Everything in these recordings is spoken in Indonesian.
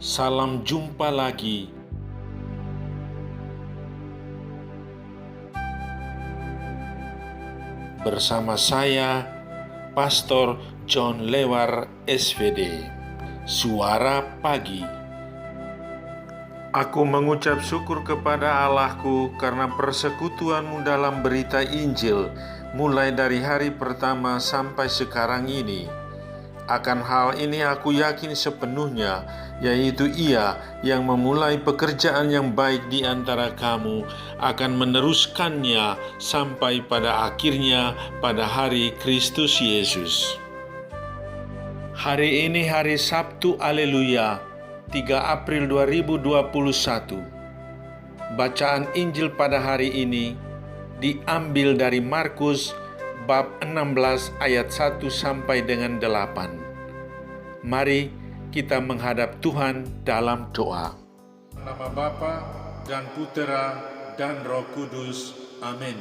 Salam jumpa lagi. Bersama saya, Pastor John Lewar SVD. Suara Pagi. Aku mengucap syukur kepada Allahku karena persekutuanmu dalam berita Injil, mulai dari hari pertama sampai sekarang ini. Akan hal ini aku yakin sepenuhnya, yaitu Ia yang memulai pekerjaan yang baik di antara kamu akan meneruskannya sampai pada akhirnya pada hari Kristus Yesus. Hari ini hari Sabtu, Haleluya, 3 April 2021. Bacaan Injil pada hari ini diambil dari Markus bab 16 ayat 1 sampai dengan 8. Mari kita menghadap Tuhan dalam doa. Nama Bapa dan Putera dan Roh Kudus. Amin.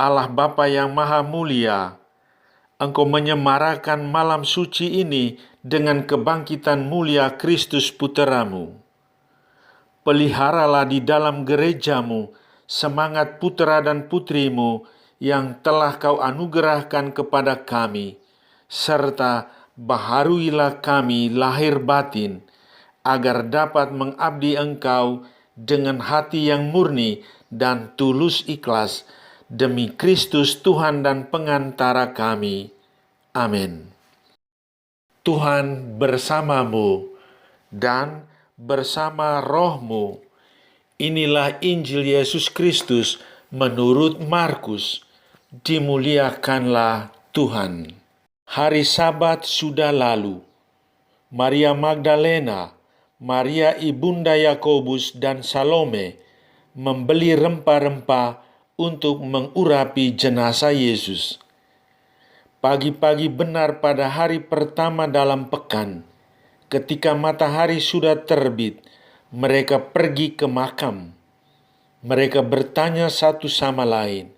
Allah Bapa yang Maha Mulia, Engkau menyemarakan malam suci ini dengan kebangkitan mulia Kristus Puteramu. Peliharalah di dalam gerejamu semangat putera dan putrimu yang telah Kau anugerahkan kepada kami, serta baharuilah kami lahir batin, agar dapat mengabdi Engkau dengan hati yang murni dan tulus ikhlas, demi Kristus Tuhan dan pengantara kami. Amin. Tuhan bersamamu dan bersama rohmu. Inilah Injil Yesus Kristus menurut Markus. Dimuliakanlah Tuhan. Hari Sabat sudah lalu. Maria Magdalena, Maria ibunda Yakobus dan Salome membeli rempah-rempah untuk mengurapi jenazah Yesus. Pagi-pagi benar pada hari pertama dalam pekan, ketika matahari sudah terbit, mereka pergi ke makam. Mereka bertanya satu sama lain,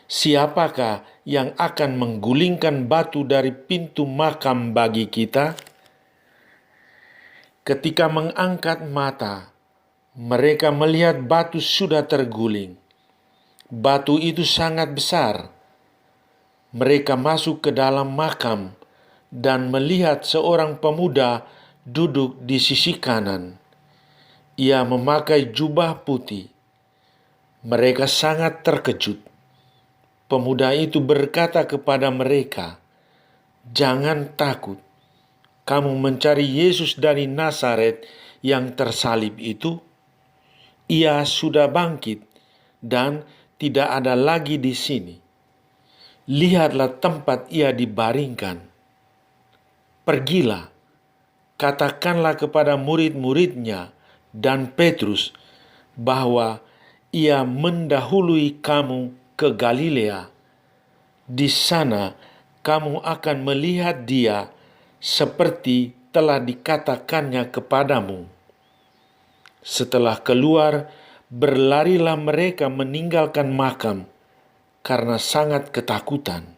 "Siapakah yang akan menggulingkan batu dari pintu makam bagi kita?" Ketika mengangkat mata, mereka melihat batu sudah terguling. Batu itu sangat besar. Mereka masuk ke dalam makam dan melihat seorang pemuda duduk di sisi kanan. Ia memakai jubah putih. Mereka sangat terkejut. Pemuda itu berkata kepada mereka, "Jangan takut. Kamu mencari Yesus dari Nazaret yang tersalib itu. Ia sudah bangkit dan tidak ada lagi di sini. Lihatlah tempat ia dibaringkan. Pergilah, katakanlah kepada murid-muridnya dan Petrus bahwa ia mendahului kamu ke Galilea. Di sana kamu akan melihat dia seperti telah dikatakannya kepadamu." Setelah keluar, berlarilah mereka meninggalkan makam karena sangat ketakutan.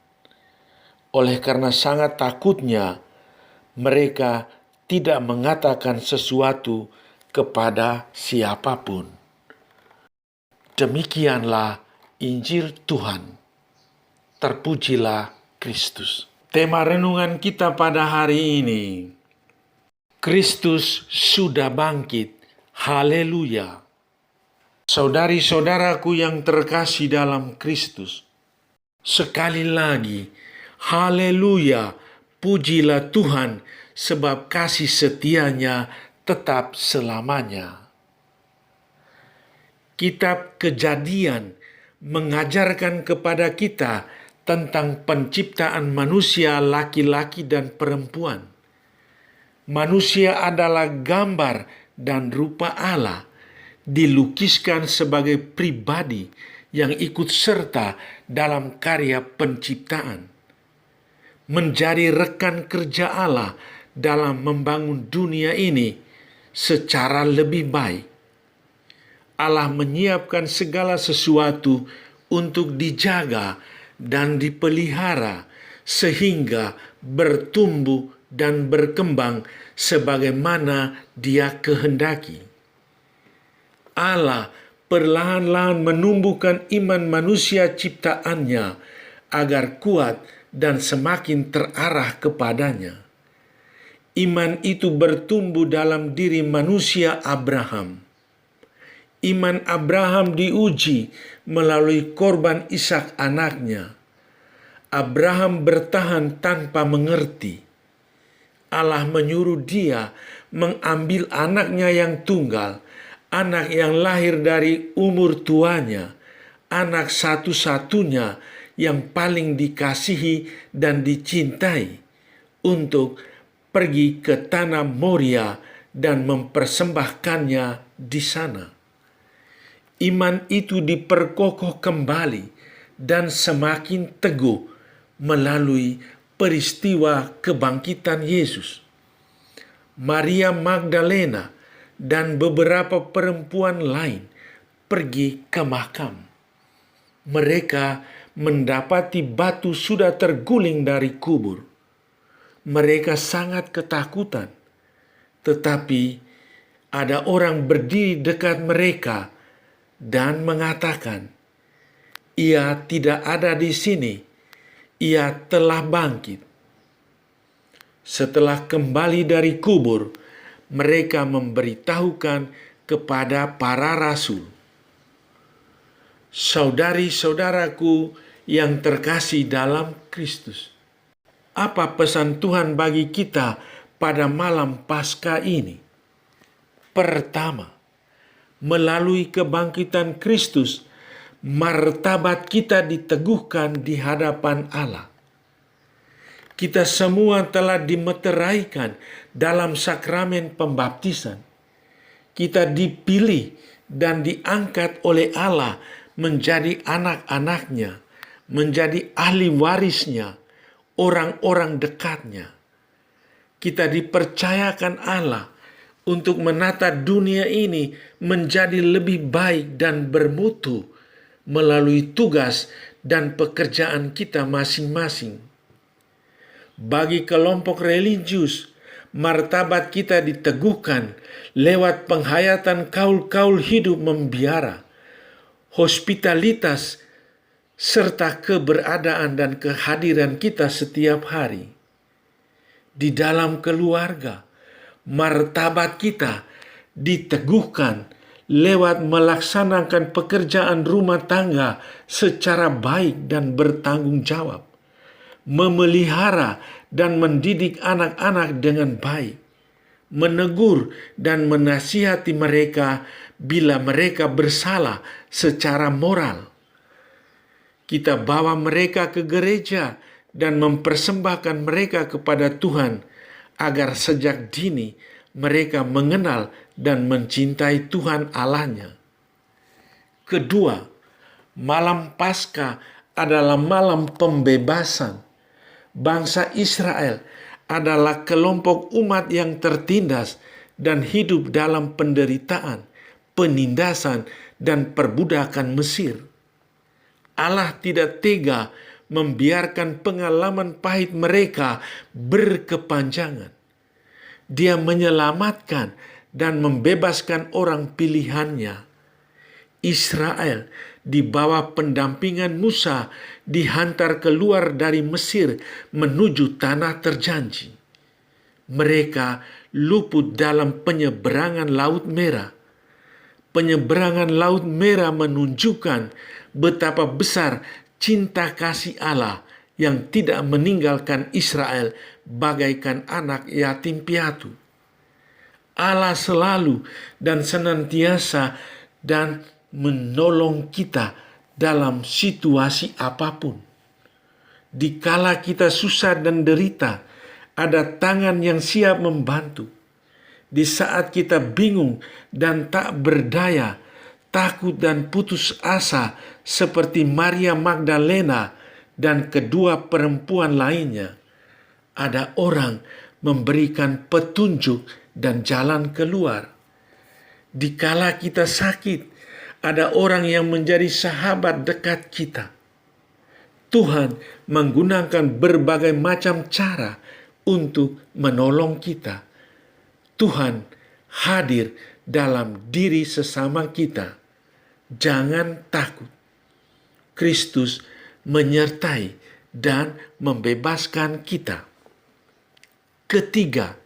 Oleh karena sangat takutnya, mereka tidak mengatakan sesuatu kepada siapapun. Demikianlah Injil Tuhan. Terpujilah Kristus. Tema renungan kita pada hari ini, Kristus sudah bangkit. Haleluya. Saudari-saudaraku yang terkasih dalam Kristus, sekali lagi, haleluya, pujilah Tuhan sebab kasih setianya tetap selamanya. Kitab Kejadian mengajarkan kepada kita tentang penciptaan manusia laki-laki dan perempuan. Manusia adalah gambar dan rupa Allah, dilukiskan sebagai pribadi yang ikut serta dalam karya penciptaan, menjadi rekan kerja Allah dalam membangun dunia ini secara lebih baik. Allah menyiapkan segala sesuatu untuk dijaga dan dipelihara sehingga bertumbuh dan berkembang sebagaimana Dia kehendaki. Allah perlahan-lahan menumbuhkan iman manusia ciptaannya agar kuat dan semakin terarah kepadanya. Iman itu bertumbuh dalam diri manusia Abraham. Iman Abraham diuji melalui korban Ishak anaknya. Abraham bertahan tanpa mengerti. Allah menyuruh dia mengambil anaknya yang tunggal, anak yang lahir dari umur tuanya, anak satu-satunya yang paling dikasihi dan dicintai, untuk pergi ke tanah Moria dan mempersembahkannya di sana. Iman itu diperkokoh kembali dan semakin teguh melalui peristiwa kebangkitan Yesus. Maria Magdalena dan beberapa perempuan lain pergi ke makam. Mereka mendapati batu sudah terguling dari kubur. Mereka sangat ketakutan, tetapi ada orang berdiri dekat mereka dan mengatakan, "Ia tidak ada di sini, ia telah bangkit." Setelah kembali dari kubur, mereka memberitahukan kepada para rasul. Saudari-saudaraku yang terkasih dalam Kristus, apa pesan Tuhan bagi kita pada malam Paskah ini? Pertama, melalui kebangkitan Kristus, martabat kita diteguhkan di hadapan Allah. Kita semua telah dimeteraikan dalam sakramen pembaptisan. Kita dipilih dan diangkat oleh Allah menjadi anak-anaknya, menjadi ahli warisnya, orang-orang dekatnya. Kita dipercayakan Allah untuk menata dunia ini menjadi lebih baik dan bermutu melalui tugas dan pekerjaan kita masing-masing. Bagi kelompok religius, martabat kita diteguhkan lewat penghayatan kaul-kaul hidup membiara, hospitalitas, serta keberadaan dan kehadiran kita setiap hari. Di dalam keluarga, martabat kita diteguhkan lewat melaksanakan pekerjaan rumah tangga secara baik dan bertanggung jawab, memelihara dan mendidik anak-anak dengan baik, menegur dan menasihati mereka bila mereka bersalah secara moral. Kita bawa mereka ke gereja dan mempersembahkan mereka kepada Tuhan agar sejak dini mereka mengenal dan mencintai Tuhan Allahnya. Kedua, malam Paskah adalah malam pembebasan. Bangsa Israel adalah kelompok umat yang tertindas dan hidup dalam penderitaan, penindasan, dan perbudakan Mesir. Allah tidak tega membiarkan pengalaman pahit mereka berkepanjangan. Dia menyelamatkan dan membebaskan orang pilihannya. Israel di bawah pendampingan Musa dihantar keluar dari Mesir menuju tanah terjanji. Mereka luput dalam penyeberangan Laut Merah. Penyeberangan Laut Merah menunjukkan betapa besar cinta kasih Allah yang tidak meninggalkan Israel bagaikan anak yatim piatu. Allah selalu dan senantiasa dan menolong kita dalam situasi apapun. Dikala kita susah dan derita, ada tangan yang siap membantu. Di saat kita bingung dan tak berdaya, takut dan putus asa seperti Maria Magdalena dan kedua perempuan lainnya, ada orang memberikan petunjuk dan jalan keluar. Dikala kita sakit, ada orang yang menjadi sahabat dekat kita. Tuhan menggunakan berbagai macam cara untuk menolong kita. Tuhan hadir dalam diri sesama kita. Jangan takut. Kristus menyertai dan membebaskan kita. Ketiga,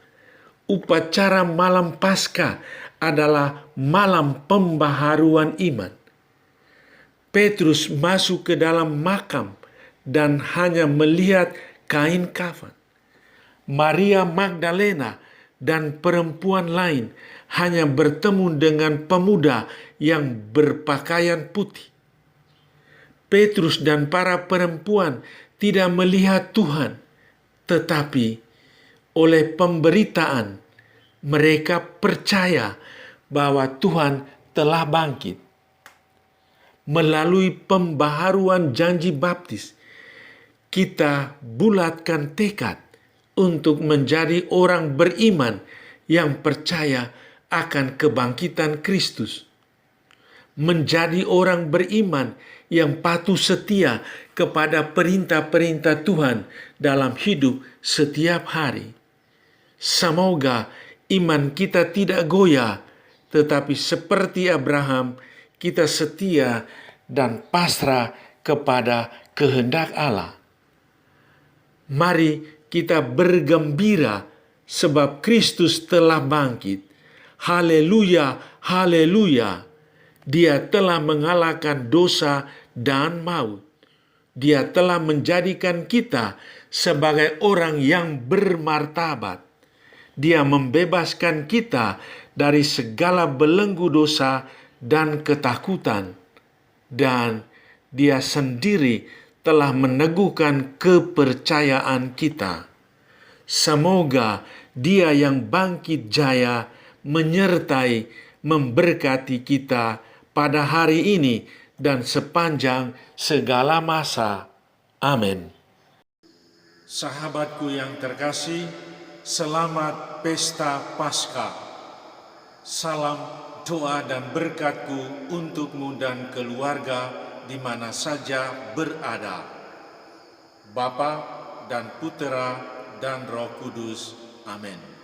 upacara malam Paskah adalah malam pembaharuan iman. Petrus masuk ke dalam makam dan hanya melihat kain kafan. Maria Magdalena dan perempuan lain hanya bertemu dengan pemuda yang berpakaian putih. Petrus dan para perempuan tidak melihat Tuhan, tetapi oleh pemberitaan mereka percaya bahwa Tuhan telah bangkit. Melalui pembaharuan janji baptis, kita bulatkan tekad untuk menjadi orang beriman yang percaya akan kebangkitan Kristus. Menjadi orang beriman yang patuh setia kepada perintah-perintah Tuhan dalam hidup setiap hari. Semoga iman kita tidak goyah, tetapi seperti Abraham, kita setia dan pasrah kepada kehendak Allah. Mari kita bergembira sebab Kristus telah bangkit. Haleluya, haleluya. Dia telah mengalahkan dosa dan maut. Dia telah menjadikan kita sebagai orang yang bermartabat. Dia membebaskan kita dari segala belenggu dosa dan ketakutan. Dan Dia sendiri telah meneguhkan kepercayaan kita. Semoga Dia yang bangkit jaya menyertai, memberkati kita pada hari ini dan sepanjang segala masa. Amin. Sahabatku yang terkasih, selamat pesta Paskah. Salam doa dan berkatku untukmu dan keluarga di mana saja berada. Bapa dan Putera dan Roh Kudus. Amin.